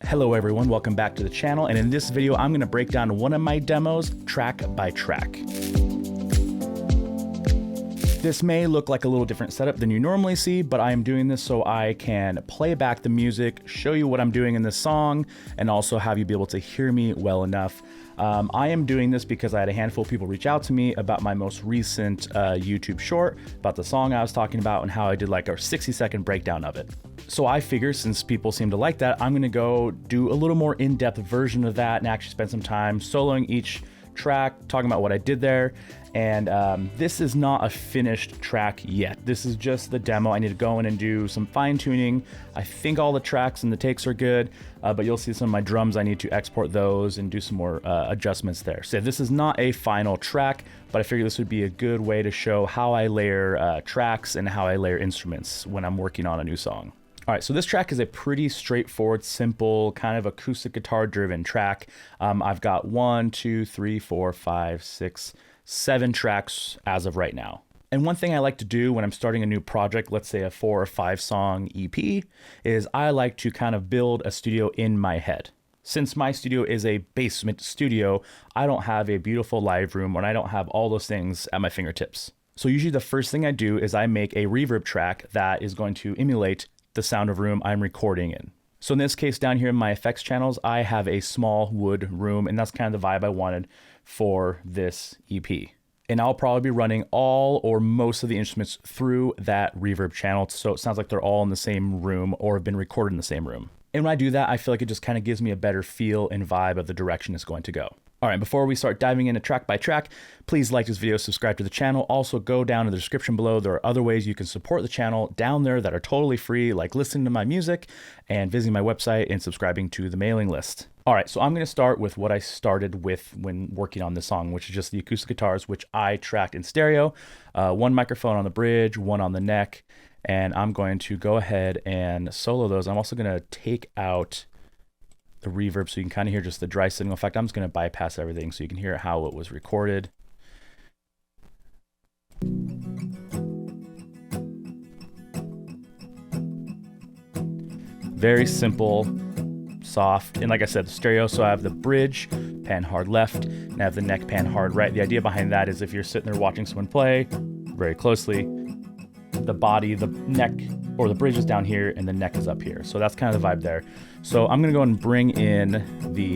Hello everyone, welcome back to the channel, and in this video I'm going to break down one of my demos track by track. This may look like a little different setup than you normally see, but I am doing this so I can play back the music, show you what I'm doing in this song, and also have you be able to hear me well enough. I am doing this because I had a handful of people reach out to me about my most recent YouTube short, about the song I was talking about and how I did like a 60-second breakdown of it. So I figure since people seem to like that, I'm gonna go do a little more in-depth version of that and actually spend some time soloing each track, talking about what I did there. And this is not a finished track yet. This is just the demo. I need to go in and do some fine tuning. I think all the tracks and the takes are good, but you'll see some of my drums. I need to export those and do some more adjustments there. So this is not a final track, but I figured this would be a good way to show how I layer tracks and how I layer instruments when I'm working on a new song. All right, so this track is a pretty straightforward, simple, kind of acoustic guitar driven track. I've got 1, 2, 3, 4, 5, 6, 7 tracks as of right now. And one thing I like to do when I'm starting a new project, let's say a 4 or 5 song EP, is I like to kind of build a studio in my head. Since my studio is a basement studio, I don't have a beautiful live room and I don't have all those things at my fingertips. So usually the first thing I do is I make a reverb track that is going to emulate the sound of room I'm recording in. So in this case down here in my effects channels, I have a small wood room, and that's kind of the vibe I wanted for this EP. And I'll probably be running all or most of the instruments through that reverb channel, so it sounds like they're all in the same room or have been recorded in the same room. And when I do that, I feel like it just kind of gives me a better feel and vibe of the direction it's going to go. All right, before we start diving into track by track, please like this video, subscribe to the channel. Also go down in the description below. There are other ways you can support the channel down there that are totally free, like listening to my music and visiting my website and subscribing to the mailing list. All right, so I'm gonna start with what I started with when working on this song, which is just the acoustic guitars, which I tracked in stereo, 1 microphone on the bridge, 1 on the neck, and I'm going to go ahead and solo those. I'm also gonna take out the reverb so you can kind of hear just the dry signal. In fact, I'm just going to bypass everything so you can hear how it was recorded. Very simple, soft, and like I said, the stereo, so I have the bridge pan hard left and I have the neck pan hard right. The idea behind that is if you're sitting there watching someone play very closely, the body, the neck, or the bridge is down here and the neck is up here. So that's kind of the vibe there. So I'm gonna go and bring in the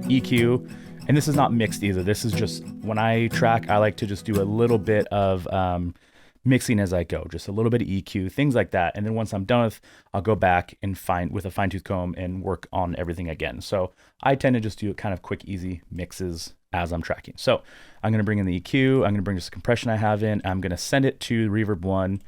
EQ, and this is not mixed either. This is just, when I track, I like to just do a little bit of mixing as I go, just a little bit of EQ, things like that. And then once I'm done with, I'll go back and with a fine tooth comb and work on everything again. So I tend to just do kind of quick, easy mixes as I'm tracking. So I'm gonna bring in the EQ, I'm gonna bring just the compression I have in, I'm gonna send it to reverb 1,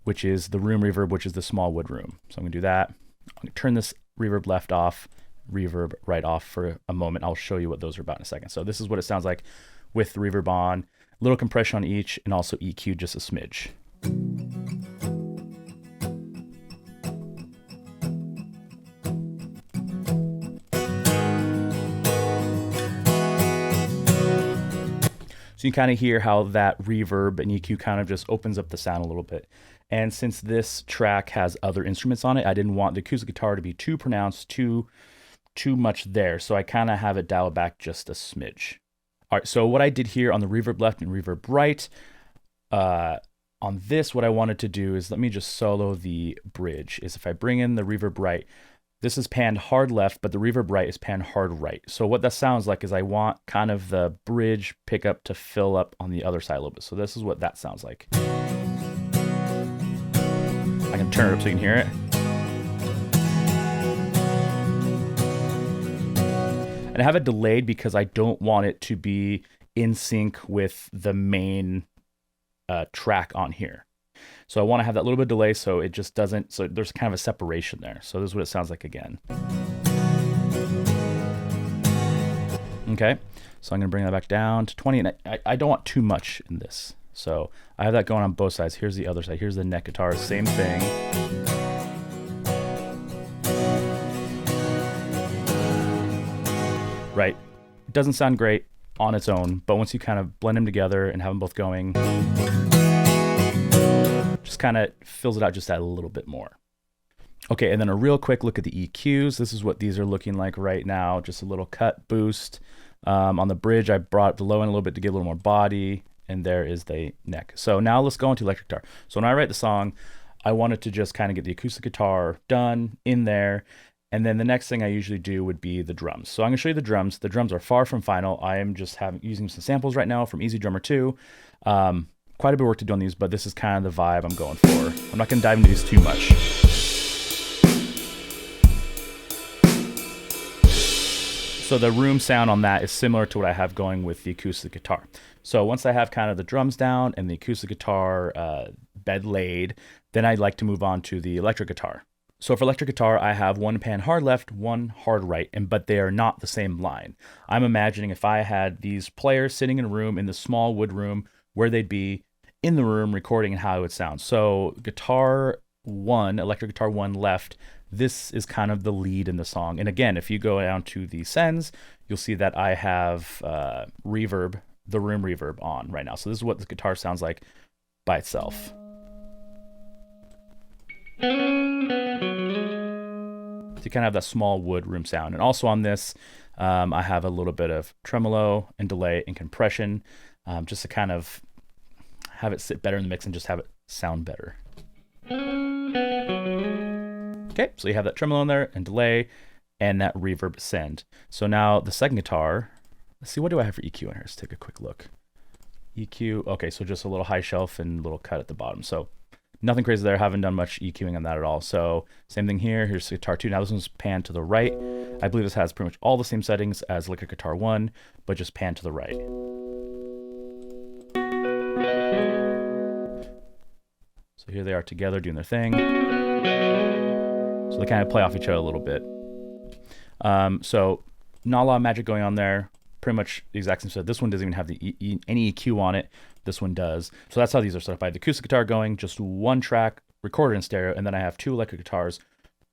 which is the room reverb, which is the small wood room. So I'm gonna do that. I'm gonna turn this reverb left off, reverb right off for a moment. I'll show you what those are about in a second. So this is what it sounds like with the reverb on, a little compression on each, and also EQ just a smidge. So you kind of hear how that reverb and EQ kind of just opens up the sound a little bit. And since this track has other instruments on it, I didn't want the acoustic guitar to be too pronounced, too much there. So I kind of have it dialed back just a smidge. All right, so what I did here on the reverb left and reverb right, on this, what I wanted to do is, let me just solo the bridge, is if I bring in the reverb right, this is panned hard left, but the reverb right is panned hard right. So what that sounds like is I want kind of the bridge pickup to fill up on the other side a little bit. So this is what that sounds like. I can turn it up so you can hear it. And I have it delayed because I don't want it to be in sync with the main track on here. So I want to have that little bit of delay so it just doesn't, so there's kind of a separation there. So this is what it sounds like again. Okay, so I'm gonna bring that back down to 20, and I don't want too much in this. So I have that going on both sides. Here's the other side. Here's the neck guitar, same thing. Right, it doesn't sound great on its own, but once you kind of blend them together and have them both going, just kind of fills it out just that a little bit more. Okay, and then a real quick look at the EQs. This is what these are looking like right now. Just a little cut boost. On the bridge, I brought the low end a little bit to get a little more body, and there is the neck. So now let's go into electric guitar. So when I write the song, I wanted to just kind of get the acoustic guitar done in there, and then the next thing I usually do would be the drums. So I'm gonna show you the drums. The drums are far from final. I am just using some samples right now from Easy Drummer 2. Quite a bit of work to do on these, but this is kind of the vibe I'm going for. I'm not gonna dive into these too much. So the room sound on that is similar to what I have going with the acoustic guitar. So once I have kind of the drums down and the acoustic guitar bed laid, then I'd like to move on to the electric guitar. So for electric guitar, I have one pan hard left, one hard right, but they are not the same line. I'm imagining if I had these players sitting in a room, in the small wood room, where they'd be in the room recording and how it would sound. So guitar one, electric guitar one left, this is kind of the lead in the song. And again, if you go down to the sends, you'll see that I have reverb, the room reverb on right now. So this is what the guitar sounds like by itself. So you kind of have that small wood room sound. And also on this, I have a little bit of tremolo and delay and compression, just to kind of have it sit better in the mix and just have it sound better. Okay, so you have that tremolo in there and delay and that reverb send. So now the second guitar, let's see, what do I have for EQ in here? Let's take a quick look. EQ, okay, so just a little high shelf and a little cut at the bottom. So nothing crazy there. Haven't done much EQing on that at all. So same thing here. Here's guitar 2. Now this one's panned to the right. I believe this has pretty much all the same settings as electric guitar 1, but just panned to the right. So here they are together doing their thing. So they kind of play off each other a little bit. So not a lot of magic going on there. Pretty much the exact same stuff. This one doesn't even have any EQ on it. This one does. So that's how these are set up. I have the acoustic guitar going, just one track, recorded in stereo, and then I have two electric guitars,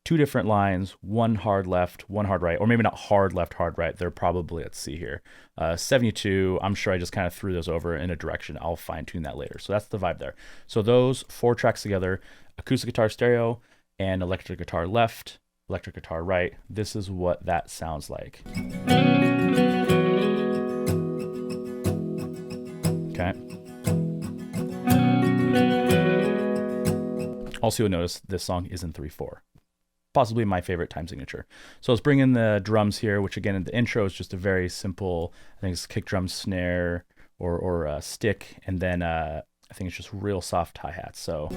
two different lines, one hard left, one hard right, or maybe not hard left, hard right. They're probably, let's see here, 72. I'm sure I just kind of threw those over in a direction. I'll fine tune that later. So that's the vibe there. So those 4 tracks together, acoustic guitar stereo and electric guitar left, electric guitar right. This is what that sounds like. Okay. Also, you'll notice this song is in 3/4. Possibly my favorite time signature. So let's bring in the drums here, which again in the intro is just a very simple, I think it's kick drum, snare, or a stick, and then I think it's just real soft hi-hats. So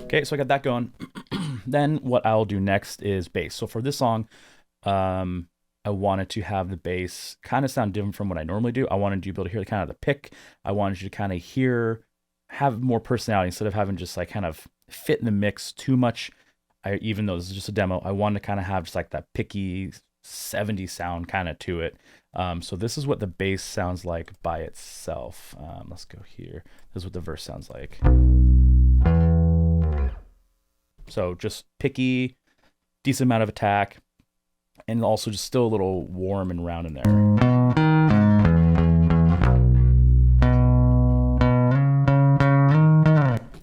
okay, so I got that going. Then what I'll do next is bass. So for this song, I wanted to have the bass kind of sound different from what I normally do. I wanted you to be able to hear kind of the pick. I wanted you to kind of have more personality instead of having just like kind of fit in the mix too much. Even though this is just a demo, I wanted to kind of have just like that picky 70s sound kind of to it. So this is what the bass sounds like by itself. Let's go here. This is what the verse sounds like. So just picky, decent amount of attack, and also just still a little warm and round in there.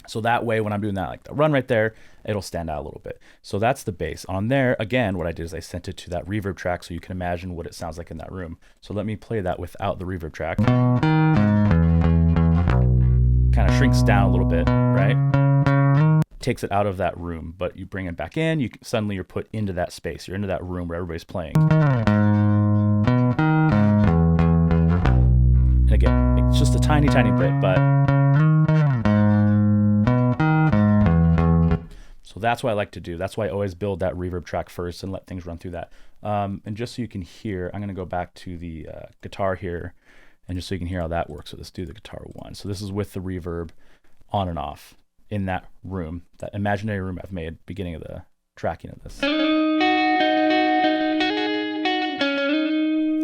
So that way, when I'm doing that, like the run right there, it'll stand out a little bit. So that's the bass. On there, again, what I did is I sent it to that reverb track so you can imagine what it sounds like in that room. So let me play that without the reverb track. Kind of shrinks down a little bit, right? Takes it out of that room, but you bring it back in, suddenly you're put into that space. You're into that room where everybody's playing. And again, it's just a tiny, tiny bit, but so that's what I like to do. That's why I always build that reverb track first and let things run through that. And just so you can hear, I'm gonna go back to the guitar here, and just so you can hear how that works. So let's do the guitar 1. So this is with the reverb on and off in that room, that imaginary room I've made beginning of the tracking of this.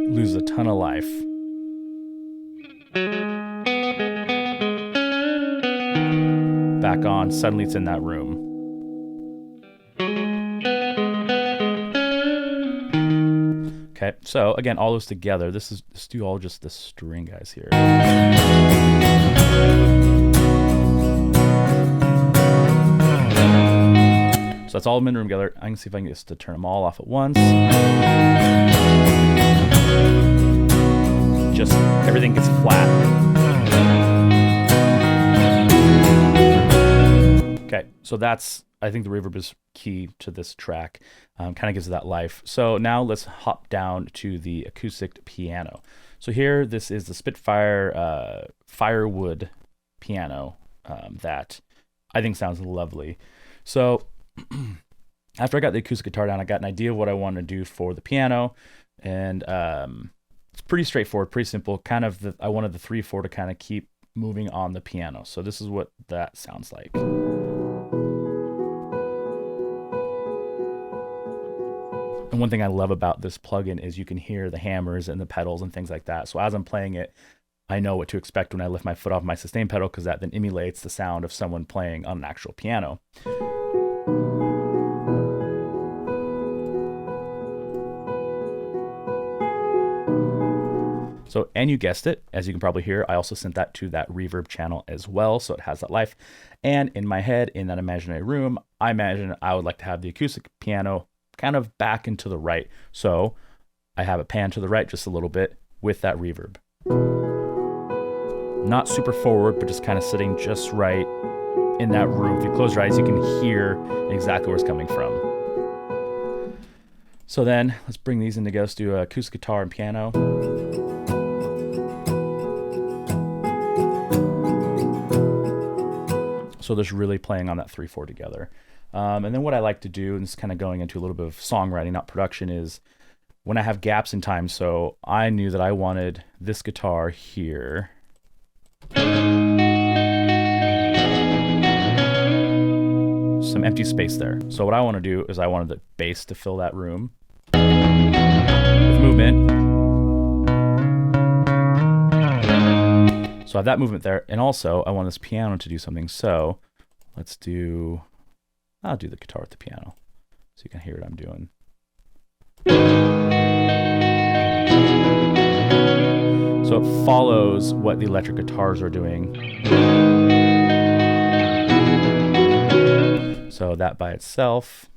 Loses a ton of life. Back on, suddenly it's in that room. Okay, So again, all those together, let's do all just the string guys here. So that's all in room together. I can see if I can get this to turn them all off at once. Just everything gets flat. Okay, so I think the reverb is key to this track. Kind of gives it that life. So now let's hop down to the acoustic piano. So here, this is the Spitfire firewood piano that I think sounds lovely. So after I got the acoustic guitar down, I got an idea of what I want to do for the piano, and it's pretty straightforward, pretty simple. I wanted the 3/4 to kind of keep moving on the piano. So this is what that sounds like. And one thing I love about this plugin is you can hear the hammers and the pedals and things like that. So as I'm playing it, I know what to expect when I lift my foot off my sustain pedal, because that then emulates the sound of someone playing on an actual piano. So, and you guessed it, as you can probably hear, I also sent that to that reverb channel as well, so it has that life. And in my head, in that imaginary room, I imagine I would like to have the acoustic piano kind of back and to the right. So I have it pan to the right just a little bit with that reverb. Not super forward, but just kind of sitting just right in that room. If you close your eyes, you can hear exactly where it's coming from. So then let's bring these in together. Let's do acoustic guitar and piano. So there's really playing on that 3/4 together. And then what I like to do, and this is kind of going into a little bit of songwriting, not production, is when I have gaps in time. So I knew that I wanted this guitar here. Some empty space there. So what I want to do is I wanted the bass to fill that room with movement. So I have that movement there, and also I want this piano to do something. So I'll do the guitar with the piano so you can hear what I'm doing. So it follows what the electric guitars are doing. So that by itself.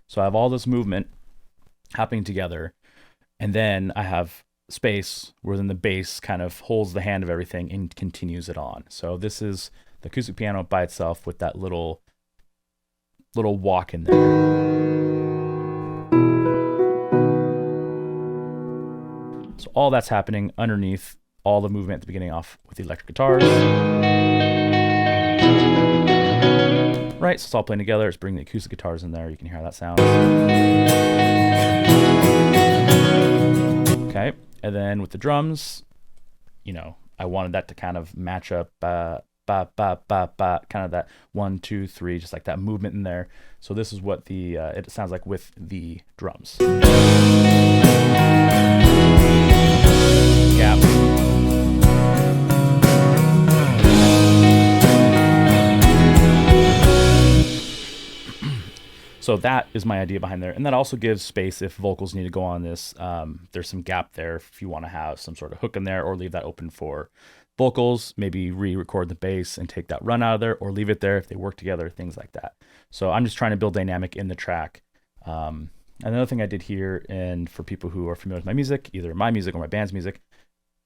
So I have all this movement happening together, and then I have space where then the bass kind of holds the hand of everything and continues it on. So this is the acoustic piano by itself with that little walk in there. So all that's happening underneath all the movement at the beginning off with the electric guitars. Right, so it's all playing together. Let's bring the acoustic guitars in there. You can hear how that sounds. Okay. And then with the drums, I wanted that to kind of match up, kind of that 1, 2, 3, just like that movement in there. So this is what it sounds like with the drums. Gaps. So that is my idea behind there. And that also gives space if vocals need to go on this. There's some gap there if you want to have some sort of hook in there, or leave that open for vocals, maybe re-record the bass and take that run out of there, or leave it there if they work together, things like that. So I'm just trying to build dynamic in the track. Another thing I did here, and for people who are familiar with my music, either my music or my band's music,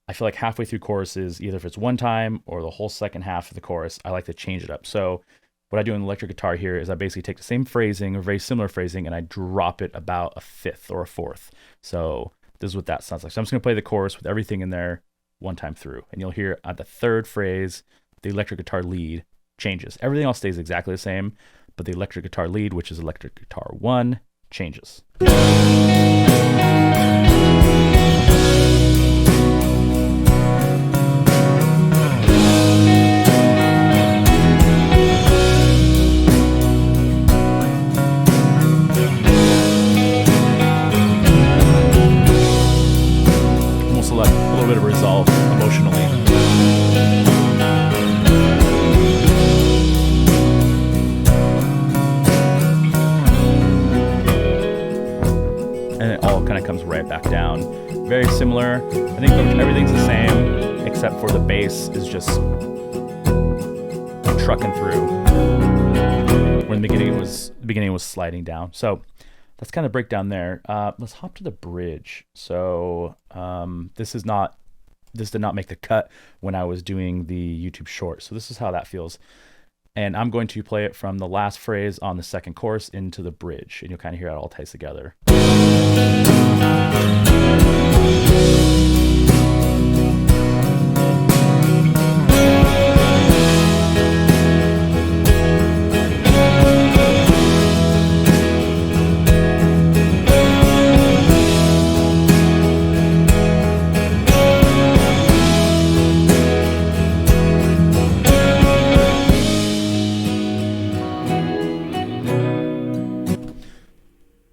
I feel like halfway through choruses, either if it's one time or the whole second half of the chorus, I like to change it up. So what I do in the electric guitar here is I basically take the same phrasing or very similar phrasing and I drop it about a fifth or a fourth. So this is what that sounds like. So I'm just going to play the chorus with everything in there one time through. And you'll hear at the third phrase, the electric guitar lead changes. Everything else stays exactly the same, but the electric guitar lead, which is electric guitar 1, changes. Resolve emotionally. And it all kind of comes right back down. similar. I think everything's the same except for the bass is just trucking through. When the beginning was sliding down. So that's kind of breakdown there. Let's hop to the bridge. So this did not make the cut when I was doing the YouTube short. So this is how that feels. And I'm going to play it from the last phrase on the second chorus into the bridge, and you'll kind of hear how it all ties together.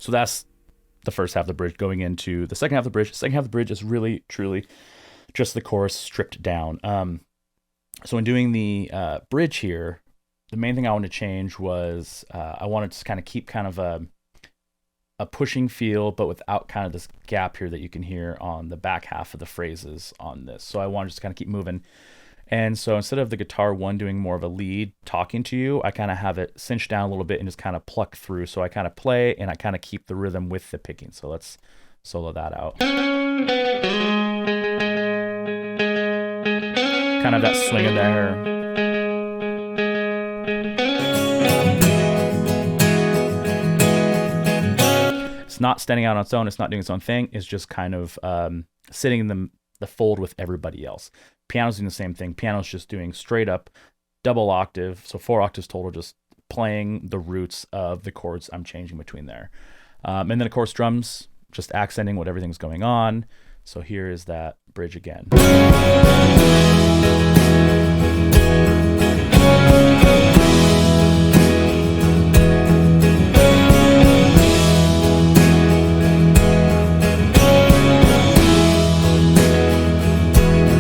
So that's the first half of the bridge. Going into the second half of the bridge. The second half of the bridge is really, truly just the chorus stripped down. So in doing the bridge here, the main thing I wanted to change was I wanted to kind of keep kind of a pushing feel, but without kind of this gap here that you can hear on the back half of the phrases on this. So I wanted to just kind of keep moving. And so instead of the guitar one doing more of a lead talking to you, I kind of have it cinched down a little bit and just kind of pluck through. So I kind of play and I kind of keep the rhythm with the picking. So let's solo that out. Kind of that swing in there. It's not standing out on its own. It's not doing its own thing. It's just kind of sitting in the fold with everybody else. Piano's doing the same thing. Piano's just doing straight up double octave, so 4 octaves total, just playing the roots of the chords I'm changing between there. And then of course drums, just accenting what everything's going on. So here is that bridge again.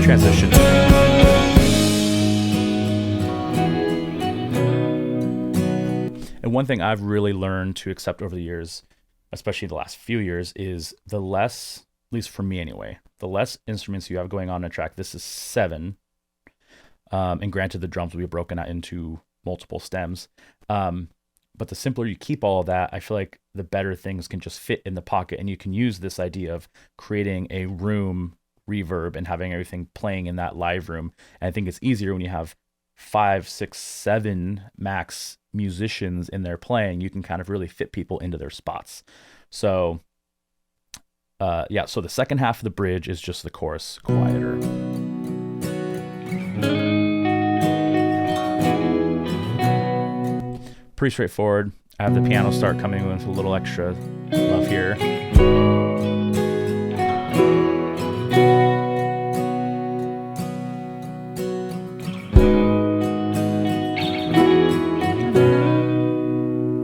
Transition. And one thing I've really learned to accept over the years, especially the last few years, is the less, at least for me anyway, the less instruments you have going on in a track. This is 7. And granted, the drums will be broken out into multiple stems. But the simpler you keep all of that, I feel like the better things can just fit in the pocket. And you can use this idea of creating a room reverb and having everything playing in that live room. And I think it's easier when you have 5, 6, 7 max musicians in there playing. You can kind of really fit people into their spots. So yeah, so the second half of the bridge is just the chorus quieter. Pretty straightforward. I have the piano start coming with a little extra love here.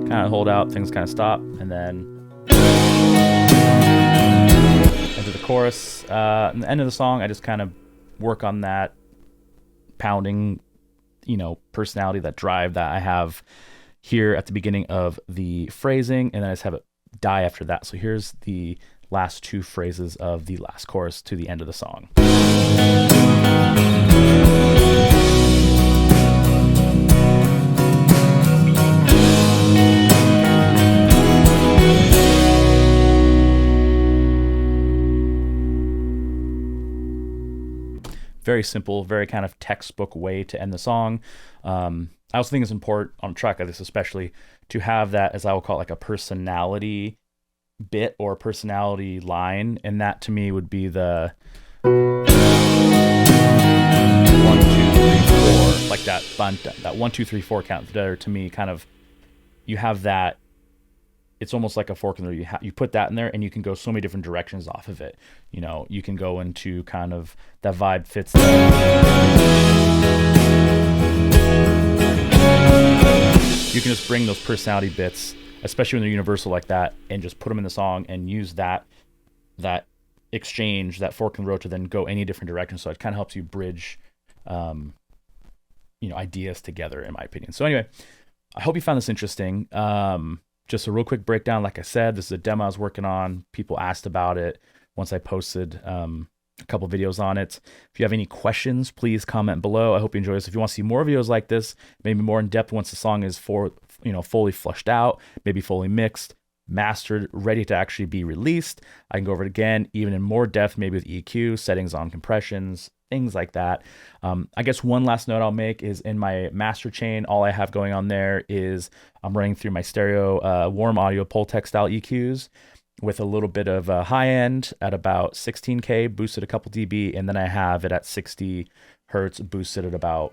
Kind of hold out, things kind of stop, and then into the chorus. At the end of the song, I just kind of work on that pounding, personality, that drive that I have here at the beginning of the phrasing, and then I just have it die after that. So here's the last 2 phrases of the last chorus to the end of the song. Very simple, very kind of textbook way to end the song. I also think it's important on a track like this, especially, to have that, as I will call it, like a personality bit or personality line. And that to me would be the 1, 2, 3, 4, like that 1, 2, 3, 4 count there. To me, kind of, you have that. It's almost like a fork in the road. You put that in there, and you can go so many different directions off of it. You can go into kind of that vibe fits there. You can just bring those personality bits, especially when they're universal like that, and just put them in the song and use that exchange, that fork in the road, to then go any different direction. So it kind of helps you bridge, ideas together, in my opinion. So anyway, I hope you found this interesting. Just a real quick breakdown. Like I said, this is a demo I was working on. People asked about it once I posted a couple videos on it. If you have any questions, please comment below. I hope you enjoy this. If you want to see more videos like this, maybe more in depth once the song is fully flushed out, maybe fully mixed, mastered, ready to actually be released, I can go over it again, even in more depth, maybe with EQ, settings on compressions, things like that. I guess one last note I'll make is in my master chain, all I have going on there is I'm running through my stereo warm audio Pultec style EQs with a little bit of high end at about 16K, boosted a couple dB, and then I have it at 60 hertz, boosted at about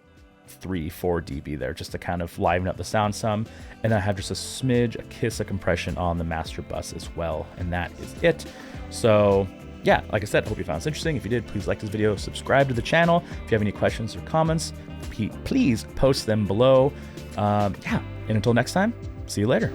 3-4 dB there, just to kind of liven up the sound some. And then I have just a smidge, a kiss of compression on the master bus as well, and that is it. So yeah, like I said, I hope you found this interesting. If you did, please like this video, subscribe to the channel. If you have any questions or comments, please post them below. Yeah, and until next time, see you later.